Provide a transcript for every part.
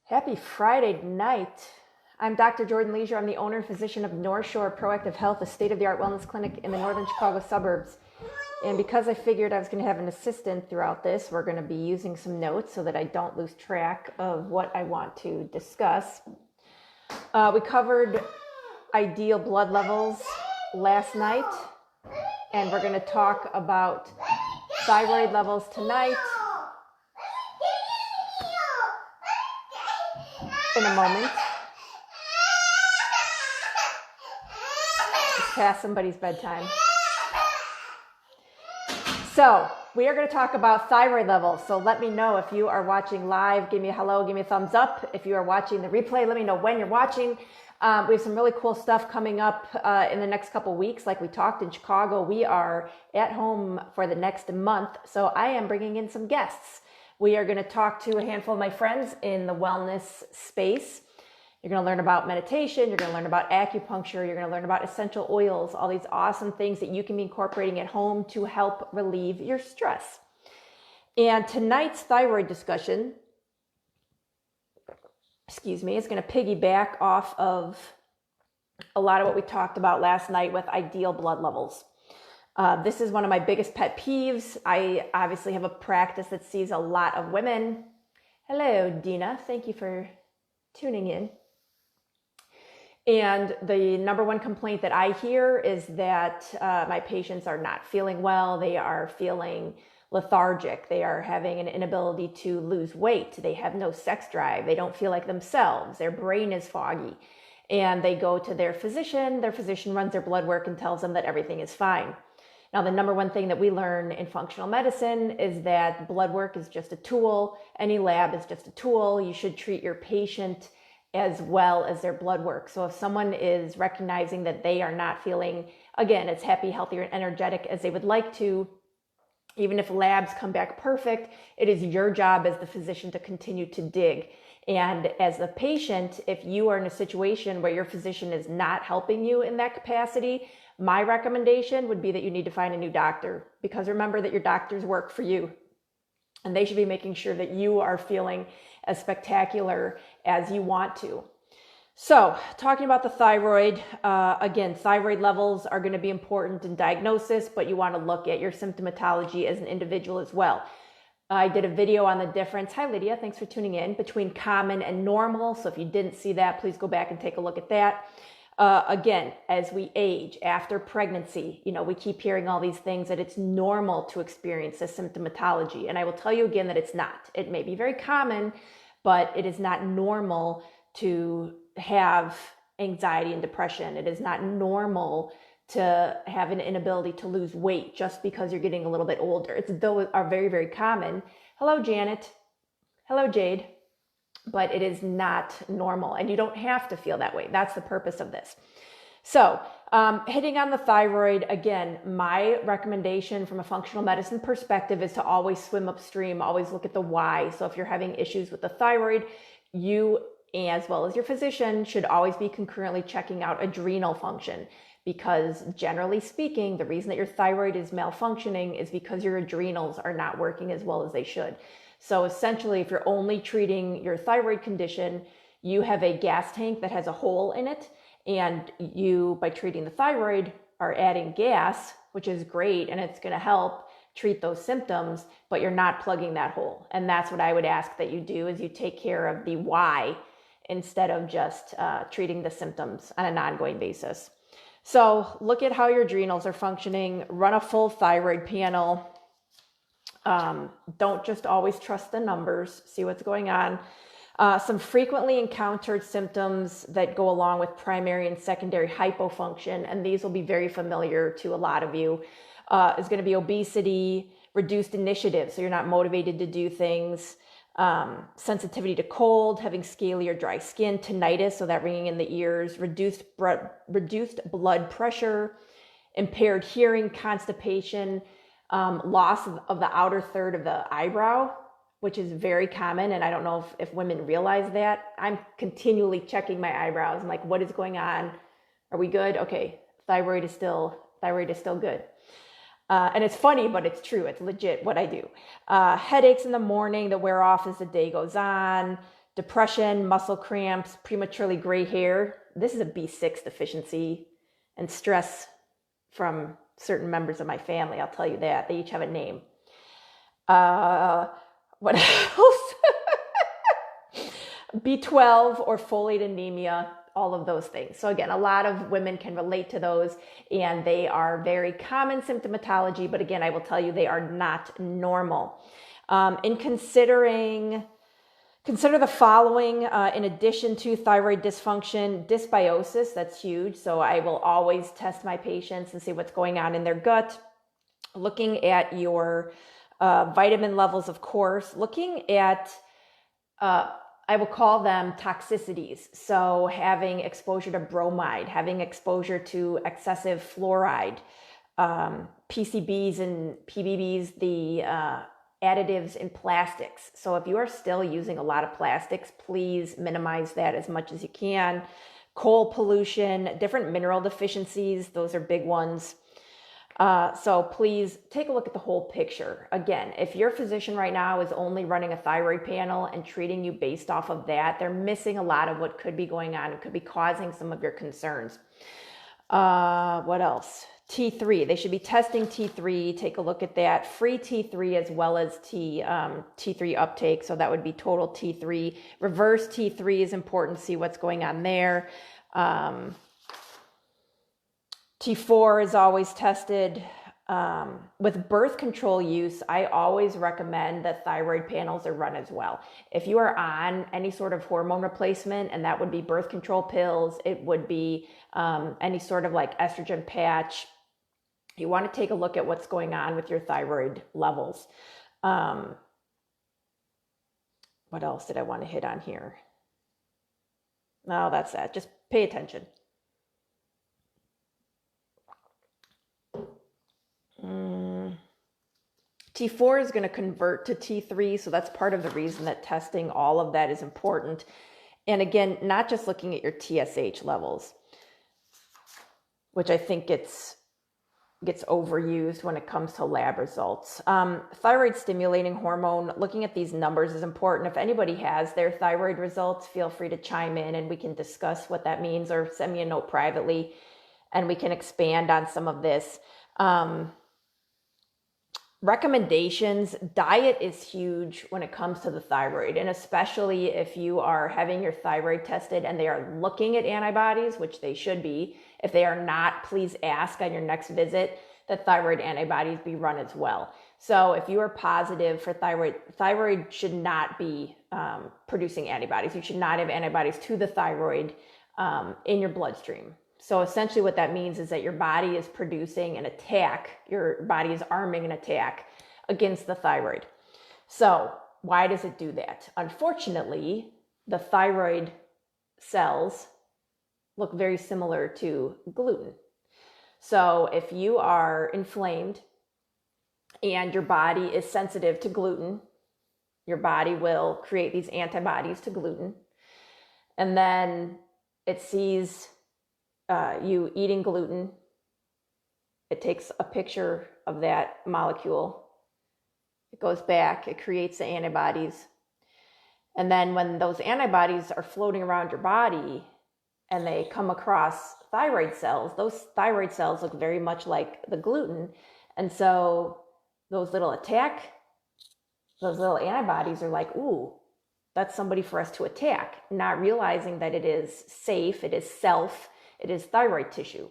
Happy Friday night. I'm Dr. Jordan Leasure. I'm the owner and physician of North Shore Proactive Health, a state-of-the-art wellness clinic in the northern Chicago suburbs. And because I figured I was going to have an assistant throughout this, we're going to be using some notes so that I don't lose track of what I want to discuss. We covered ideal blood levels last night, and we're going to talk about thyroid levels tonight. In a moment. It's past somebody's bedtime. So we are going to talk about thyroid levels. So let me know if you are watching live. Give me a hello. Give me a thumbs up. If you are watching the replay, let me know when you're watching. We have some really cool stuff coming up in the next couple weeks. Like we talked in Chicago, we are at home for the next month. So I am bringing in some guests. We are going to talk to a handful of my friends in the wellness space. You're going to learn about meditation. You're going to learn about acupuncture. You're going to learn about essential oils, all these awesome things that you can be incorporating at home to help relieve your stress. And tonight's thyroid discussion, is going to piggyback off of a lot of what we talked about last night with ideal blood levels. This is one of my biggest pet peeves. I obviously have a practice that sees a lot of women. Hello, Dina. Thank you for tuning in. And the number one complaint that I hear is that my patients are not feeling well. They are feeling lethargic. They are having an inability to lose weight. They have no sex drive. They don't feel like themselves. Their brain is foggy. And they go to their physician. Their physician runs their blood work and tells them that everything is fine. Now, the number one thing that we learn in functional medicine is that blood work is just a tool. Any lab is just a tool. You should treat your patient as well as their blood work. So if someone is recognizing that they are not feeling, again, as happy, healthy, or energetic as they would like to, even if labs come back perfect, it is your job as the physician to continue to dig. And as the patient, if you are in a situation where your physician is not helping you in that capacity, my recommendation would be that you need to find a new doctor, because remember that your doctors work for you and they should be making sure that you are feeling as spectacular as you want to. So talking about the thyroid, again, thyroid levels are going to be important in diagnosis, but you want to look at your symptomatology as an individual as well. I did a video on the difference. Hi, Lydia. Thanks for tuning in, between common and normal. So if you didn't see that, please go back and take a look at that. Again, as we age, after pregnancy, we keep hearing all these things that it's normal to experience this symptomatology. And I will tell you again that it's not. It may be very common, but it is not normal to have anxiety and depression. It is not normal to have an inability to lose weight just because you're getting a little bit older. Those are very, very common. Hello, Janet. Hello, Jade. But it is not normal, and you don't have to feel that way. That's the purpose of this. So hitting on the thyroid, again, my recommendation from a functional medicine perspective is to always swim upstream, always look at the why. So if you're having issues with the thyroid, you, as well as your physician, should always be concurrently checking out adrenal function, because generally speaking, the reason that your thyroid is malfunctioning is because your adrenals are not working as well as they should. So essentially, if you're only treating your thyroid condition, you have a gas tank that has a hole in it, and you, by treating the thyroid, are adding gas, which is great, and it's going to help treat those symptoms, but you're not plugging that hole. And that's what I would ask that you do, is you take care of the why instead of just treating the symptoms on an ongoing basis. So look at how your adrenals are functioning, run a full thyroid panel. Don't just always trust the numbers, see what's going on. Some frequently encountered symptoms that go along with primary and secondary hypofunction, and these will be very familiar to a lot of you, is going to be obesity, reduced initiative, so you're not motivated to do things, sensitivity to cold, having scaly or dry skin, tinnitus, so that ringing in the ears, reduced blood pressure, impaired hearing, constipation, loss of the outer third of the eyebrow, which is very common. And I don't know if women realize that. I'm continually checking my eyebrows. I'm like, what is going on? Are we good? Okay. Thyroid is still good. And it's funny, but it's true. It's legit what I do. Headaches in the morning that wear off as the day goes on, depression, muscle cramps, prematurely gray hair. This is a B6 deficiency, and stress from certain members of my family. I'll tell you that. They each have a name. What else? B12 or folate anemia, all of those things. So again, a lot of women can relate to those, and they are very common symptomatology, but again, I will tell you they are not normal. Consider the following, in addition to thyroid dysfunction, dysbiosis, that's huge. So I will always test my patients and see what's going on in their gut, looking at your vitamin levels, of course, looking at, I will call them toxicities. So having exposure to bromide, having exposure to excessive fluoride, PCBs and PBBs, the additives in plastics. So if you are still using a lot of plastics, please minimize that as much as you can. Coal pollution, different mineral deficiencies, those are big ones. So please take a look at the whole picture. Again, if your physician right now is only running a thyroid panel and treating you based off of that, they're missing a lot of what could be going on. It could be causing some of your concerns. What else? T3, they should be testing T3. Take a look at that. Free T3 as well as T3 uptake. So that would be total T3. Reverse T3 is important to see what's going on there. T4 is always tested. With birth control use, I always recommend that thyroid panels are run as well. If you are on any sort of hormone replacement, and that would be birth control pills, it would be any sort of like estrogen patch, you want to take a look at what's going on with your thyroid levels. What else did I want to hit on here? No, that's that. Just pay attention. T4 is going to convert to T3, so that's part of the reason that testing all of that is important. And again, not just looking at your TSH levels, which I think gets overused when it comes to lab results. Thyroid stimulating hormone, looking at these numbers is important. If anybody has their thyroid results, feel free to chime in and we can discuss what that means, or send me a note privately and we can expand on some of this. Recommendations, diet is huge when it comes to the thyroid, and especially if you are having your thyroid tested and they are looking at antibodies, which they should be. If they are not, please ask on your next visit that thyroid antibodies be run as well. So if you are positive for thyroid should not be producing antibodies. You should not have antibodies to the thyroid in your bloodstream. So essentially what that means is that your body is producing an attack, your body is arming an attack against the thyroid. So why does it do that? Unfortunately, the thyroid cells look very similar to gluten. So if you are inflamed and your body is sensitive to gluten, your body will create these antibodies to gluten. And then it sees you eating gluten. It takes a picture of that molecule. It goes back, it creates the antibodies. And then when those antibodies are floating around your body and they come across thyroid cells, those thyroid cells look very much like the gluten. And so those little antibodies are like, ooh, that's somebody for us to attack, not realizing that it is safe, it is it is thyroid tissue.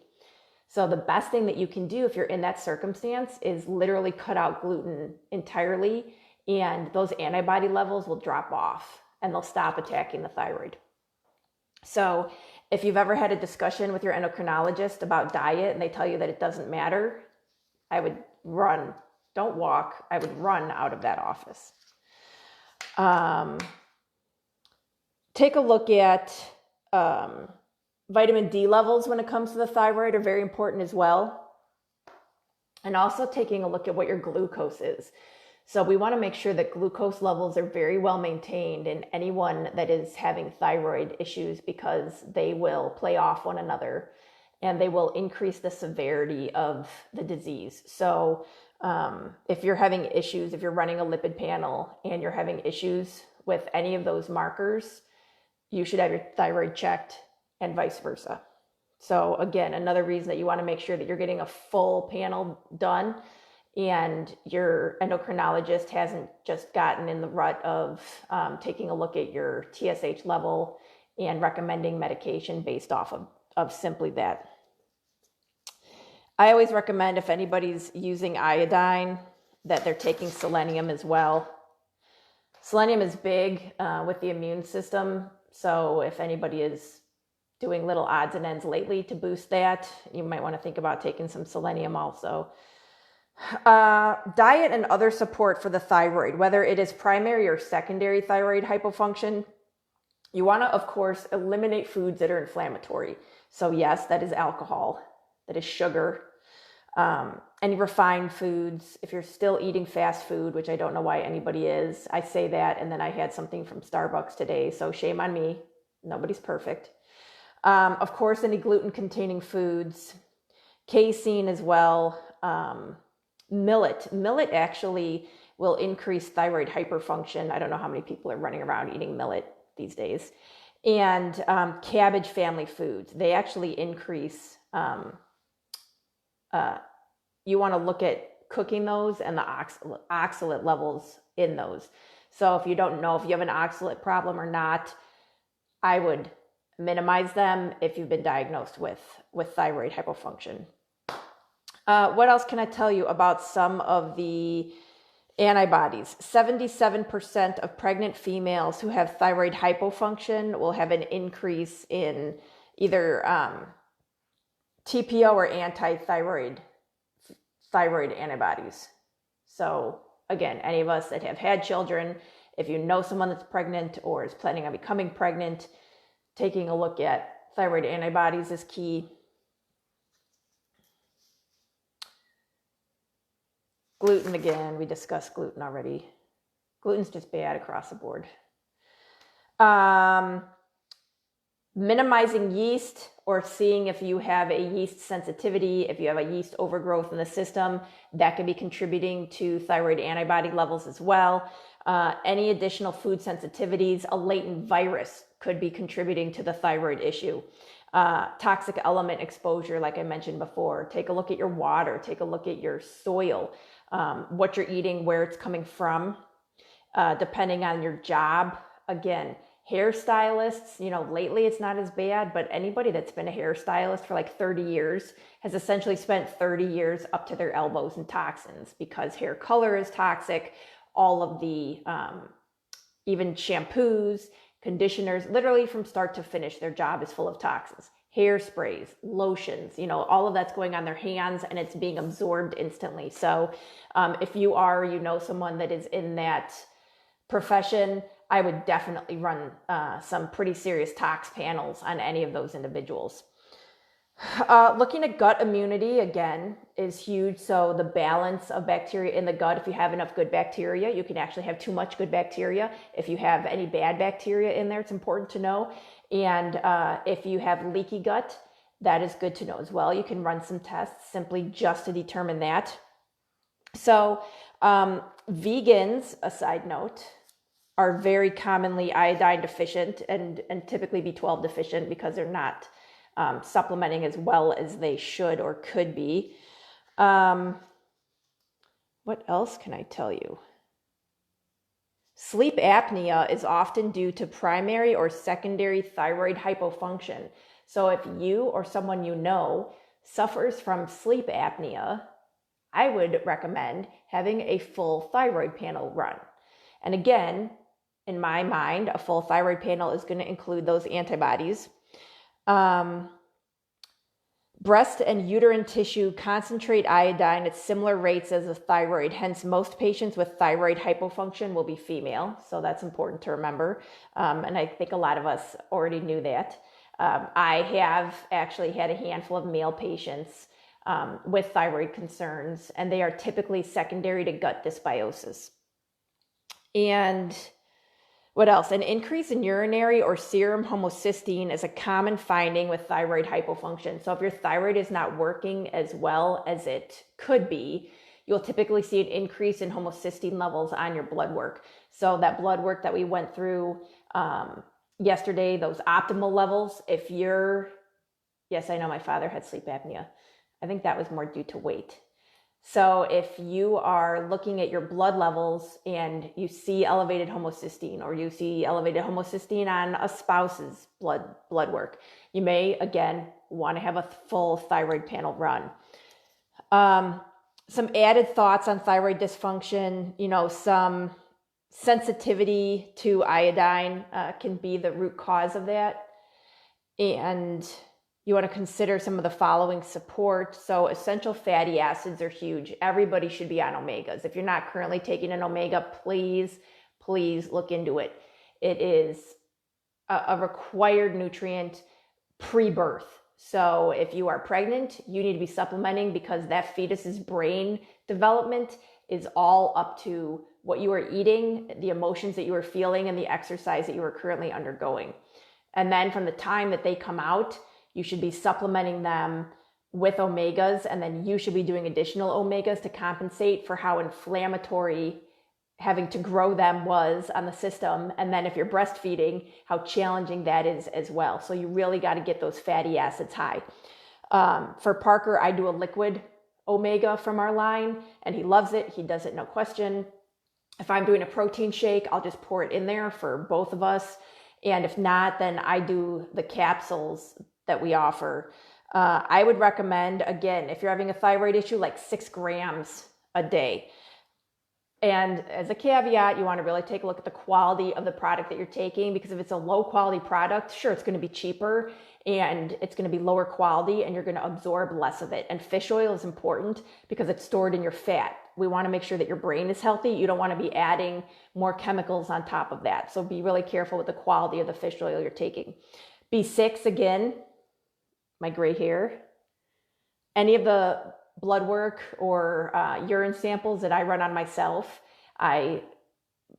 So the best thing that you can do if you're in that circumstance is literally cut out gluten entirely, and those antibody levels will drop off and they'll stop attacking the thyroid. So if you've ever had a discussion with your endocrinologist about diet and they tell you that it doesn't matter, I would run. Don't walk. I would run out of that office. Take a look at vitamin D levels when it comes to the thyroid are very important as well. And also taking a look at what your glucose is. So we want to make sure that glucose levels are very well maintained in anyone that is having thyroid issues, because they will play off one another and they will increase the severity of the disease. So if you're having issues, if you're running a lipid panel and you're having issues with any of those markers, you should have your thyroid checked, and vice versa. So again, another reason that you want to make sure that you're getting a full panel done and your endocrinologist hasn't just gotten in the rut of taking a look at your TSH level and recommending medication based off of simply that. I always recommend, if anybody's using iodine, that they're taking selenium as well. Selenium is big with the immune system. So if anybody is doing little odds and ends lately to boost that, you might want to think about taking some selenium also. Diet and other support for the thyroid, whether it is primary or secondary thyroid hypofunction. You want to, of course, eliminate foods that are inflammatory. So yes, that is alcohol, that is sugar, any refined foods. If you're still eating fast food, which I don't know why anybody is, I say that, and then I had something from Starbucks today, so shame on me. Nobody's perfect. Of course, any gluten-containing foods, casein as well. Millet actually will increase thyroid hyperfunction. I don't know how many people are running around eating millet these days. And cabbage family foods, they actually increase. You want to look at cooking those and the oxalate levels in those. So if you don't know if you have an oxalate problem or not, I would minimize them if you've been diagnosed with thyroid hypofunction. What else can I tell you about some of the antibodies? 77% of pregnant females who have thyroid hypofunction will have an increase in either TPO or anti-thyroid antibodies. So again, any of us that have had children, if you know someone that's pregnant or is planning on becoming pregnant, taking a look at thyroid antibodies is key. Gluten, again, we discussed gluten already. Gluten's just bad across the board. Minimizing yeast, or seeing if you have a yeast sensitivity, if you have a yeast overgrowth in the system, that could be contributing to thyroid antibody levels as well. Any additional food sensitivities, a latent virus could be contributing to the thyroid issue. Toxic element exposure, like I mentioned before. Take a look at your water, take a look at your soil, what you're eating, where it's coming from, depending on your job. Again, hairstylists, lately it's not as bad, but anybody that's been a hairstylist for like 30 years has essentially spent 30 years up to their elbows in toxins, because hair color is toxic. All of the, even shampoos, conditioners, literally from start to finish, their job is full of toxins. Hairsprays, lotions, all of that's going on their hands and it's being absorbed instantly. So if you are, someone that is in that profession, I would definitely run some pretty serious tox panels on any of those individuals. Looking at gut immunity, again, is huge. So the balance of bacteria in the gut, if you have enough good bacteria, you can actually have too much good bacteria. If you have any bad bacteria in there, it's important to know. And if you have leaky gut, that is good to know as well. You can run some tests simply just to determine that. So vegans, a side note, are very commonly iodine deficient and typically B12 deficient because they're not supplementing as well as they should or could be. What else can I tell you? Sleep apnea is often due to primary or secondary thyroid hypofunction. So if you or someone you know suffers from sleep apnea, I would recommend having a full thyroid panel run. And again, in my mind, a full thyroid panel is going to include those antibodies. Breast and uterine tissue concentrate iodine at similar rates as the thyroid. Hence, most patients with thyroid hypofunction will be female. So that's important to remember. And I think a lot of us already knew that. I have actually had a handful of male patients with thyroid concerns, and they are typically secondary to gut dysbiosis. And what else? An increase in urinary or serum homocysteine is a common finding with thyroid hypofunction. So if your thyroid is not working as well as it could be, you'll typically see an increase in homocysteine levels on your blood work. So that blood work that we went through yesterday, those optimal levels, if you're, yes, I know my father had sleep apnea. I think that was more due to weight. So if you are looking at your blood levels and you see elevated homocysteine, or you see elevated homocysteine on a spouse's blood work, you may, again, want to have a full thyroid panel run. Some added thoughts on thyroid dysfunction, some sensitivity to iodine can be the root cause of that. And you want to consider some of the following support. So essential fatty acids are huge. Everybody should be on omegas. If you're not currently taking an omega, please look into it. It is a required nutrient pre-birth. So if you are pregnant, you need to be supplementing, because that fetus's brain development is all up to what you are eating, the emotions that you are feeling, and the exercise that you are currently undergoing. And then from the time that they come out, you should be supplementing them with omegas, and then you should be doing additional omegas to compensate for how inflammatory having to grow them was on the system. And then if you're breastfeeding, how challenging that is as well. So you really got to get those fatty acids high. For Parker, I do a liquid omega from our line, and he loves it. He does it, no question. If I'm doing a protein shake, I'll just pour it in there for both of us. And if not, then I do the capsules that we offer. I would recommend, again, if you're having a thyroid issue, like 6 grams a day. And as a caveat, you want to really take a look at the quality of the product that you're taking, because if it's a low quality product, sure, it's going to be cheaper and it's going to be lower quality and you're going to absorb less of it. And fish oil is important because it's stored in your fat. We want to make sure that your brain is healthy. You don't want to be adding more chemicals on top of that. So be really careful with the quality of the fish oil you're taking. B6, again, my gray hair. Any of the blood work or urine samples that I run on myself, I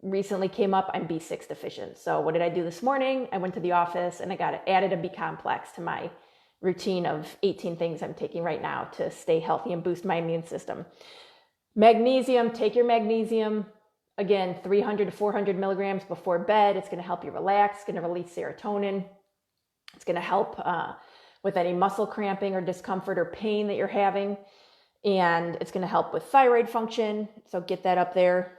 recently came up, I'm B6 deficient. So what did I do this morning? I went to the office and I added a B complex to my routine of 18 things I'm taking right now to stay healthy and boost my immune system. Magnesium, take your magnesium. Again, 300 to 400 milligrams before bed. It's going to help you relax. It's going to release serotonin. It's going to help with any muscle cramping or discomfort or pain that you're having. And it's going to help with thyroid function. So get that up there.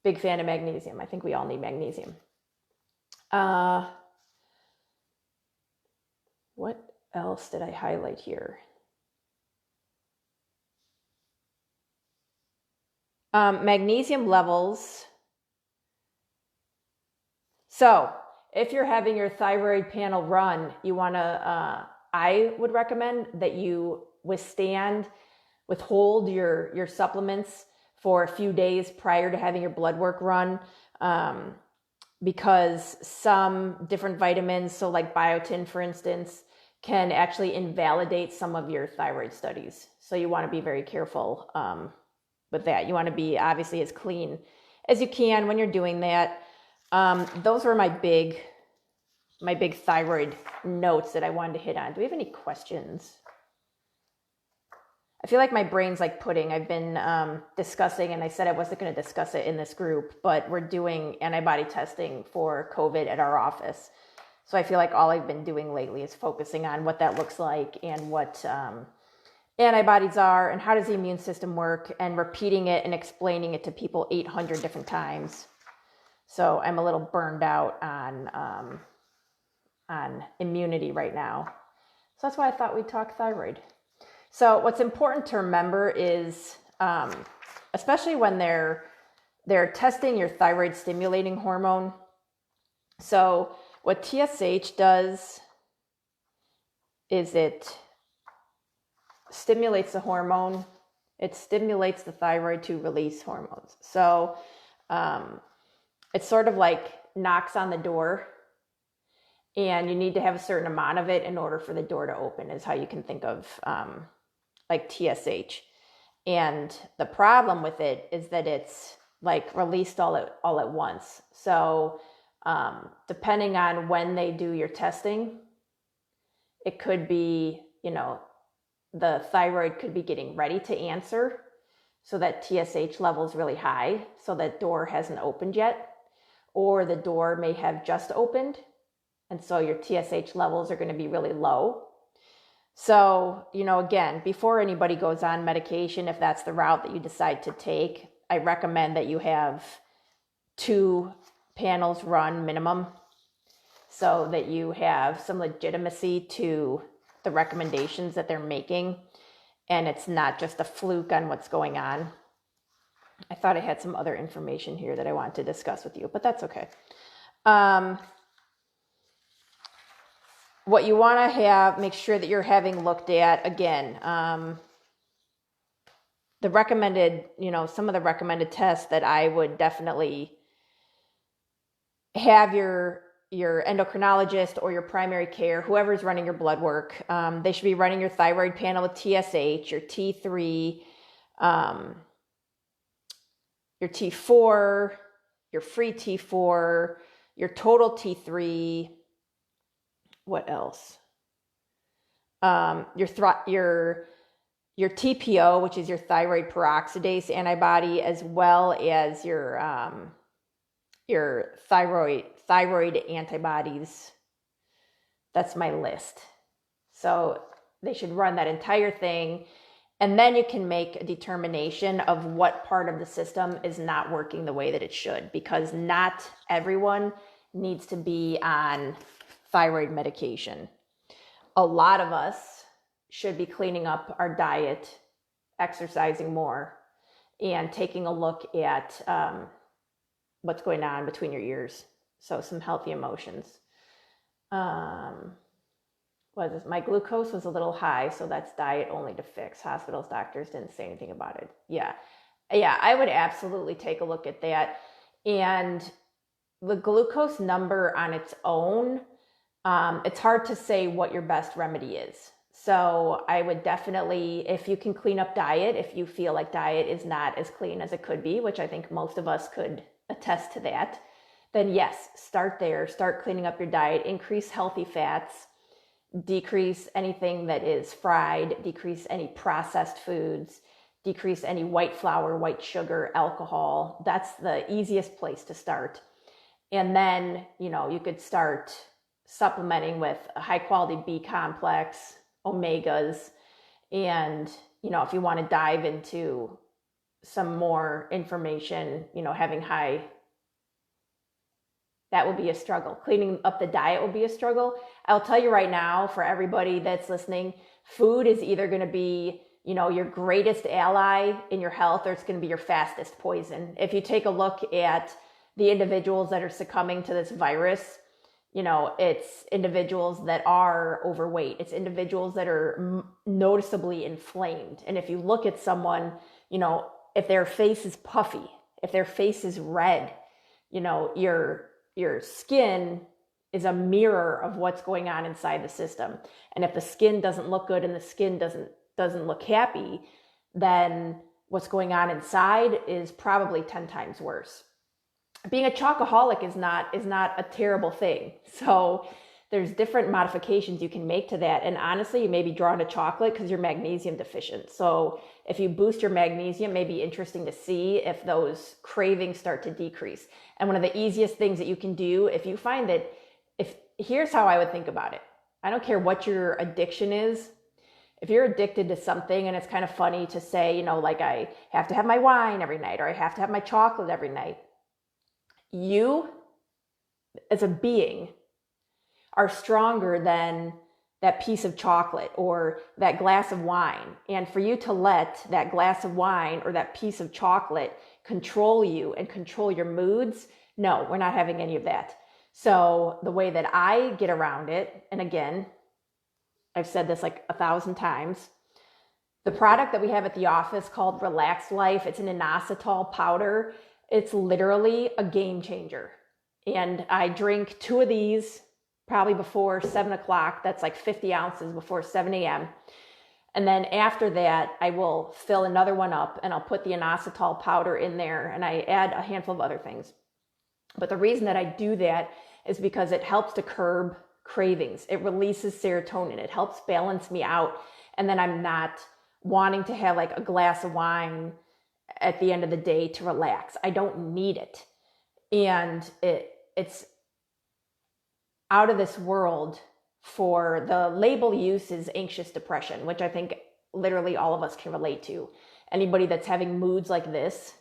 Big fan of magnesium. I think we all need magnesium. What else did I highlight here? Magnesium levels. So if you're having your thyroid panel run, you want to, I would recommend that you withhold your supplements for a few days prior to having your blood work run, because some different vitamins, so like biotin, for instance, can actually invalidate some of your thyroid studies. So you want to be very careful with that. You want to be obviously as clean as you can when you're doing that. Those were my big thyroid notes that I wanted to hit on. Do we have any questions? I feel like my brain's like pudding. I've been discussing, and I said I wasn't going to discuss it in this group, but we're doing antibody testing for COVID at our office. So I feel like all I've been doing lately is focusing on what that looks like and what antibodies are and how does the immune system work, and repeating it and explaining it to people 800 different times. So I'm a little burned out on immunity right now. So that's why I thought we'd talk thyroid. So what's important to remember is, especially when they're testing your thyroid stimulating hormone. So what TSH does is it stimulates the hormone. It stimulates the thyroid to release hormones. So it sort of like knocks on the door, and you need to have a certain amount of it in order for the door to open, is how you can think of like TSH. And the problem with it is that it's like released all at once. So depending on when they do your testing, it could be, the thyroid could be getting ready to answer. so that TSH level is really high, so that door hasn't opened yet, or the door may have just opened, and so your TSH levels are going to be really low. So, again, before anybody goes on medication, if that's the route that you decide to take, I recommend that you have 2 panels run minimum, so that you have some legitimacy to the recommendations that they're making, and it's not just a fluke on what's going on. I thought I had some other information here that I wanted to discuss with you, but that's okay. What you want to make sure that you're having looked at, again, the recommended, some of the recommended tests that I would definitely have your endocrinologist or your primary care, whoever's running your blood work, they should be running your thyroid panel with TSH, your T3, your T4, your free T4, your total T3. What else? Your TPO, which is your thyroid peroxidase antibody, as well as your thyroid antibodies. That's my list. So they should run that entire thing, and then you can make a determination of what part of the system is not working the way that it should, because not everyone needs to be on thyroid medication. A lot of us should be cleaning up our diet, exercising more, and taking a look at what's going on between your ears. So some healthy emotions. My glucose was a little high, so that's diet only to fix. Hospitals, doctors didn't say anything about it. Yeah, I would absolutely take a look at that. And the glucose number on its own, it's hard to say what your best remedy is. So I would definitely, if you can clean up diet, if you feel like diet is not as clean as it could be, which I think most of us could attest to that, then yes, start there. Start cleaning up your diet, increase healthy fats, decrease anything that is fried, decrease any processed foods, decrease any white flour, white sugar, alcohol. That's the easiest place to start. And then, you could start supplementing with a high quality B complex, omegas, and, if you want to dive into some more information, having high, that will be a struggle. Cleaning up the diet will be a struggle. I'll tell you right now, for everybody that's listening, food is either going to be, your greatest ally in your health, or it's going to be your fastest poison. If you take a look at the individuals that are succumbing to this virus, it's individuals that are overweight. It's individuals that are noticeably inflamed. And if you look at someone, if their face is puffy, if their face is red, your skin is a mirror of what's going on inside the system. And if the skin doesn't look good and the skin doesn't look happy, then what's going on inside is probably 10 times worse. Being a chocoholic is not a terrible thing. So there's different modifications you can make to that. And honestly, you may be drawn to chocolate because you're magnesium deficient. So if you boost your magnesium, it may be interesting to see if those cravings start to decrease. And one of the easiest things that you can do, if you find that, here's how I would think about it. I don't care what your addiction is. If you're addicted to something, and it's kind of funny to say, like I have to have my wine every night, or I have to have my chocolate every night. You, as a being, are stronger than that piece of chocolate or that glass of wine. And for you to let that glass of wine or that piece of chocolate control you and control your moods, no, we're not having any of that. So the way that I get around it, and again, I've said this like 1,000 times, the product that we have at the office called Relax Life, it's an inositol powder. It's literally a game changer. And I drink 2 of these probably before 7 o'clock. That's like 50 ounces before 7 a.m. And then after that, I will fill another one up and I'll put the inositol powder in there, and I add a handful of other things. But the reason that I do that is because it helps to curb cravings. It releases serotonin. It helps balance me out. And then I'm not wanting to have like a glass of wine at the end of the day to relax. I don't need it. And it's out of this world. For the label use is anxious depression, which I think literally all of us can relate to. Anybody that's having moods like this,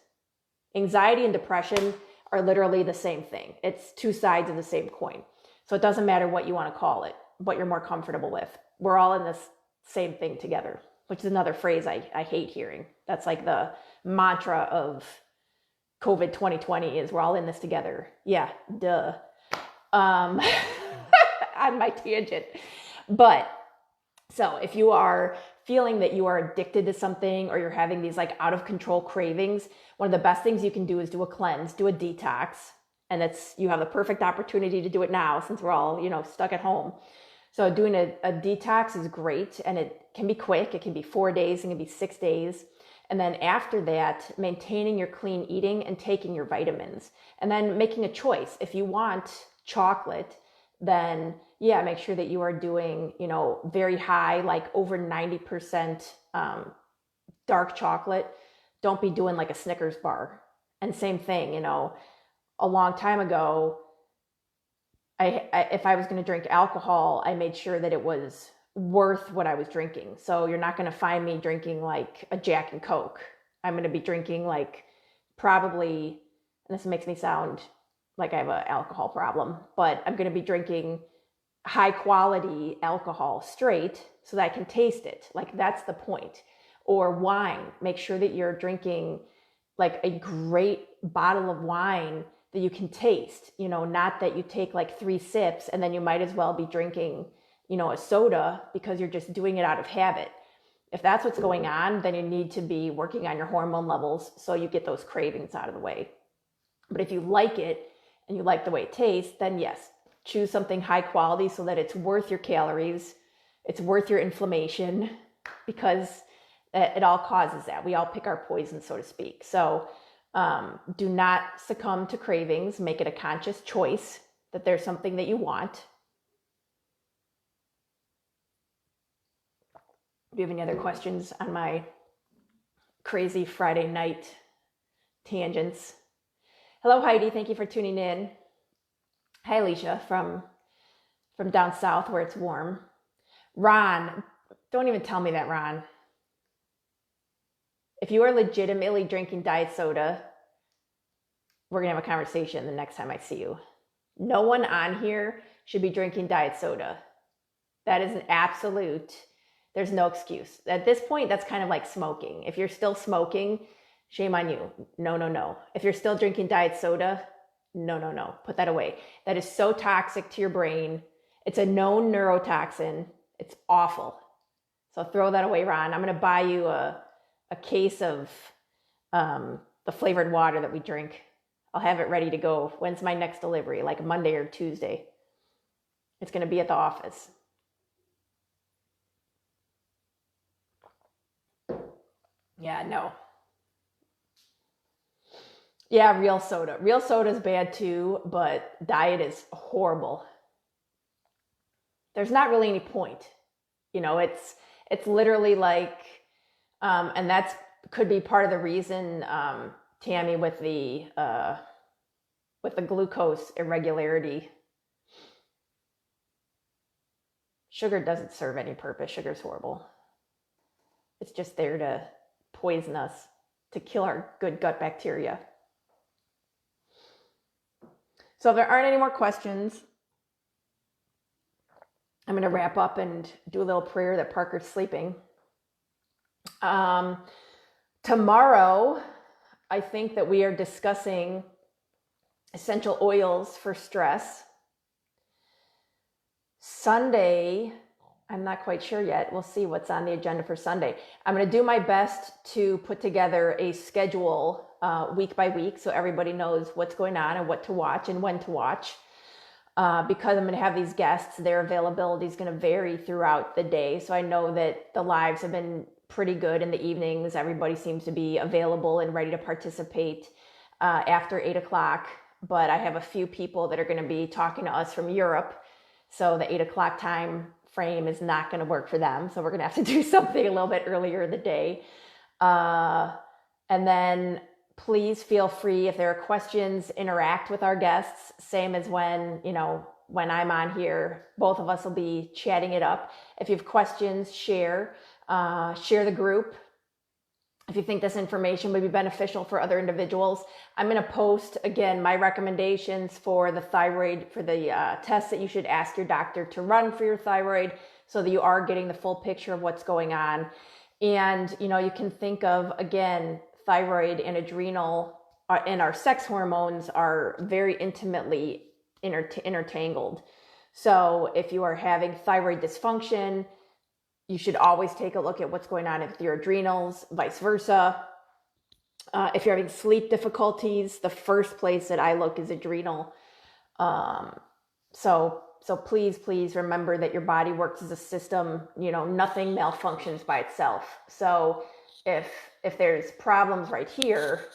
anxiety and depression are literally the same thing. It's two sides of the same coin. So it doesn't matter what you want to call it, what you're more comfortable with. We're all in this same thing together, which is another phrase I hate hearing. That's like the mantra of COVID 2020 is we're all in this together. Yeah, duh. On my tangent. But so if you are feeling that you are addicted to something or you're having these like out of control cravings, one of the best things you can do is do a cleanse, do a detox. And you have the perfect opportunity to do it now since we're all, stuck at home. So doing a detox is great, and it can be quick. It can be 4 days, it can be 6 days. And then after that, maintaining your clean eating and taking your vitamins. And then making a choice. If you want chocolate, then make sure that you are doing, very high, like over 90% dark chocolate. Don't be doing like a Snickers bar. And same thing, a long time ago, if I was going to drink alcohol, I made sure that it was worth what I was drinking. So you're not going to find me drinking like a Jack and Coke. I'm going to be drinking like probably, and this makes me sound like I have an alcohol problem, but I'm going to be drinking high quality alcohol straight so that I can taste it. Like that's the point. Or wine, make sure that you're drinking like a great bottle of wine that you can taste, not that you take like 3 sips and then you might as well be drinking, a soda because you're just doing it out of habit. If that's what's going on, then you need to be working on your hormone levels so you get those cravings out of the way. But if you like it and you like the way it tastes, then yes, choose something high quality so that it's worth your calories, it's worth your inflammation, because it all causes that. We all pick our poison, so to speak. So do not succumb to cravings. Make it a conscious choice that there's something that you want. Do you have any other questions on my crazy Friday night tangents? Hello, Heidi. Thank you for tuning in. Hi, Alicia from down south where it's warm. Ron, don't even tell me that, Ron. If you are legitimately drinking diet soda, we're going to have a conversation the next time I see you. No one on here should be drinking diet soda. That is an absolute, there's no excuse. At this point, that's kind of like smoking. If you're still smoking, shame on you. No. If you're still drinking diet soda, no. Put that away. That is so toxic to your brain. It's a known neurotoxin. It's awful. So throw that away, Ron. I'm going to buy you a case of the flavored water that we drink. I'll have it ready to go. When's my next delivery? Like Monday or Tuesday. It's going to be at the office. Yeah, no. Yeah, real soda. Real soda is bad too, but diet is horrible. There's not really any point. It's literally like, and that's could be part of the reason, Tammy, with the glucose irregularity. Sugar doesn't serve any purpose. Sugar's horrible. It's just there to poison us, to kill our good gut bacteria. So if there aren't any more questions, I'm going to wrap up and do a little prayer that Parker's sleeping. Tomorrow, I think that we are discussing essential oils for stress. Sunday, I'm not quite sure yet. We'll see what's on the agenda for Sunday. I'm going to do my best to put together a schedule week by week so everybody knows what's going on and what to watch and when to watch. Because I'm going to have these guests, their availability is going to vary throughout the day. So I know that the lives have been pretty good in the evenings. Everybody seems to be available and ready to participate after 8 o'clock. But I have a few people that are going to be talking to us from Europe. So the 8 o'clock time frame is not going to work for them. So we're going to have to do something a little bit earlier in the day. And then please feel free, if there are questions, interact with our guests, same as when, when I'm on here, both of us will be chatting it up. If you have questions, share the group. If you think this information would be beneficial for other individuals, I'm going to post, again, my recommendations for the thyroid, for the tests that you should ask your doctor to run for your thyroid so that you are getting the full picture of what's going on. And, you can think of, again, thyroid and adrenal and our sex hormones are very intimately intertangled. So if you are having thyroid dysfunction, you should always take a look at what's going on with your adrenals, vice versa. If you're having sleep difficulties, the first place that I look is adrenal. So please remember that your body works as a system. Nothing malfunctions by itself. So if there's problems right here,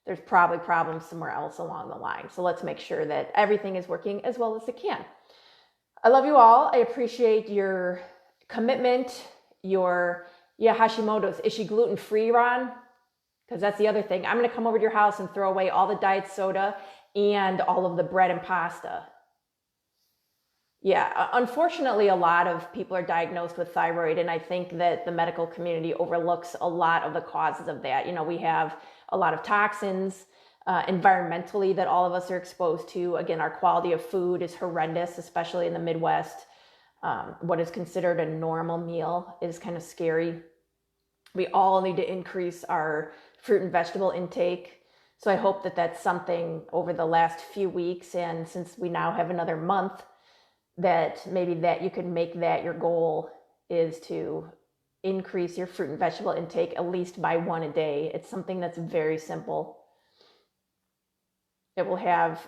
there's probably problems somewhere else along the line. So let's make sure that everything is working as well as it can. I love you all. I appreciate your commitment. Hashimoto's. Is she gluten-free, Ron? Because that's the other thing. I'm going to come over to your house and throw away all the diet soda and all of the bread and pasta. Yeah, unfortunately, a lot of people are diagnosed with thyroid, and I think that the medical community overlooks a lot of the causes of that. We have a lot of toxins environmentally that all of us are exposed to. Again, our quality of food is horrendous, especially in the Midwest. What is considered a normal meal is kind of scary. We all need to increase our fruit and vegetable intake. So I hope that that's something over the last few weeks, and since we now have another month, that maybe that you can make that your goal is to increase your fruit and vegetable intake at least by 1 a day. It's something that's very simple. It will have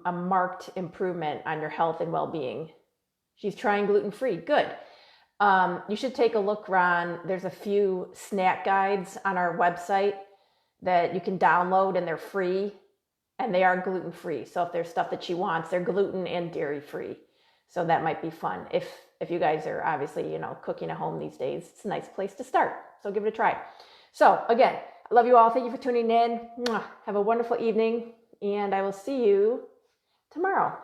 a marked improvement on your health and well-being. She's trying gluten-free. Good. You should take a look, Ron. There's a few snack guides on our website that you can download, and they're free, and they are gluten-free. So if there's stuff that she wants, they're gluten and dairy-free. So that might be fun. If you guys are obviously, cooking at home these days, it's a nice place to start. So give it a try. So again, I love you all. Thank you for tuning in. Have a wonderful evening, and I will see you tomorrow.